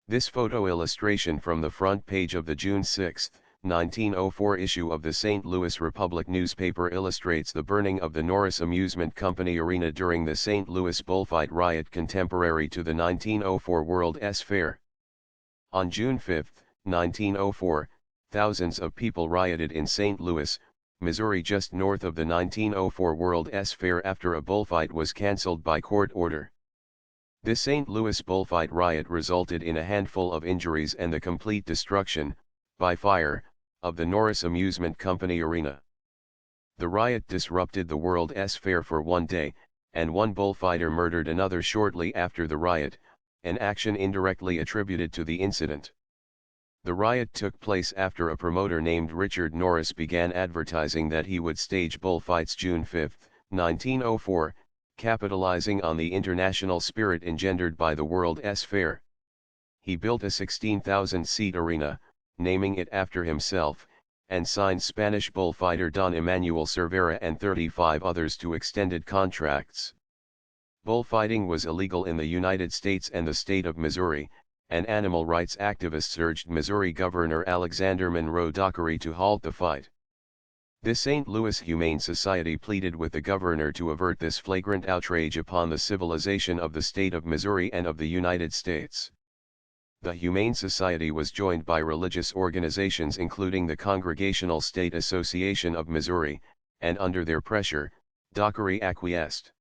This photo illustration from the front page of the June 6, 1904 issue of the St. Louis Republic newspaper illustrates the burning of the Norris Amusement Company Arena during the St. Louis bullfight riot contemporary to the 1904 World S Fair. On June 5, 1904, thousands of people rioted in St. Louis, Missouri just north of the 1904 World S Fair after a bullfight was canceled by court order. This St. Louis bullfight riot resulted in a handful of injuries and the complete destruction, by fire, of the Norris Amusement Company Arena. The riot disrupted the World S Fair for one day, and one bullfighter murdered another shortly after the riot, an action indirectly attributed to the incident. The riot took place after a promoter named Richard Norris began advertising that he would stage bullfights June 5, 1904, capitalizing on the international spirit engendered by the World S Fair. He built a 16,000-seat arena, naming it after himself, and signed Spanish bullfighter Don Emanuel Cervera and 35 others to extended contracts. Bullfighting was illegal in the United States and the state of Missouri, and animal rights activists urged Missouri Governor Alexander Monroe Dockery to halt the fight. The St. Louis Humane Society pleaded with the governor to avert this flagrant outrage upon the civilization of the state of Missouri and of the United States. The Humane Society was joined by religious organizations including the Congregational State Association of Missouri, and under their pressure, Dockery acquiesced.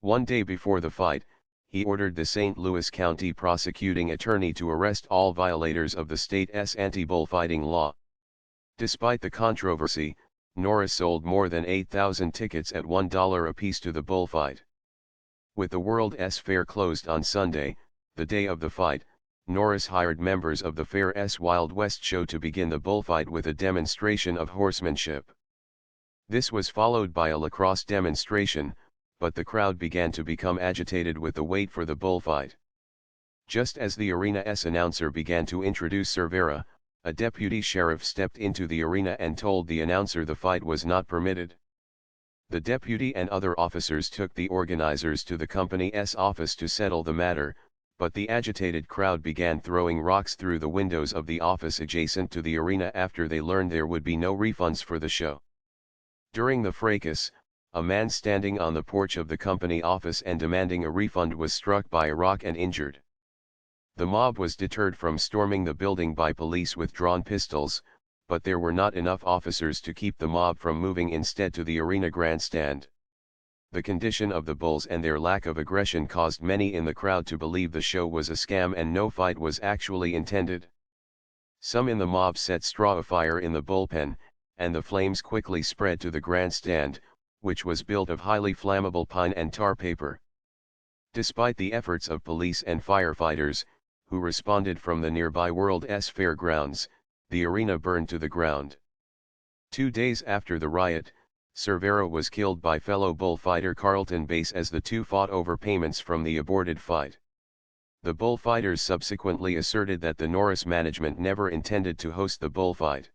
One day before the fight, he ordered the St. Louis County prosecuting attorney to arrest all violators of the state's anti-bullfighting law. Despite the controversy, Norris sold more than 8,000 tickets at $1 apiece to the bullfight. With the World S Fair closed on Sunday, the day of the fight, Norris hired members of the Fair's Wild West show to begin the bullfight with a demonstration of horsemanship. This was followed by a lacrosse demonstration, but the crowd began to become agitated with the wait for the bullfight. Just as the arena's announcer began to introduce Cervera, a deputy sheriff stepped into the arena and told the announcer the fight was not permitted. The deputy and other officers took the organizers to the company's office to settle the matter, but the agitated crowd began throwing rocks through the windows of the office adjacent to the arena after they learned there would be no refunds for the show. During the fracas, a man standing on the porch of the company office and demanding a refund was struck by a rock and injured. The mob was deterred from storming the building by police with drawn pistols, but there were not enough officers to keep the mob from moving instead to the arena grandstand. The condition of the bulls and their lack of aggression caused many in the crowd to believe the show was a scam and no fight was actually intended. Some in the mob set straw afire in the bullpen, and the flames quickly spread to the grandstand, which was built of highly flammable pine and tar paper. Despite the efforts of police and firefighters, who responded from the nearby World S Fair grounds, the arena burned to the ground. 2 days after the riot, Cervera was killed by fellow bullfighter Carlton Bass as the two fought over payments from the aborted fight. The bullfighters subsequently asserted that the Norris management never intended to host the bullfight.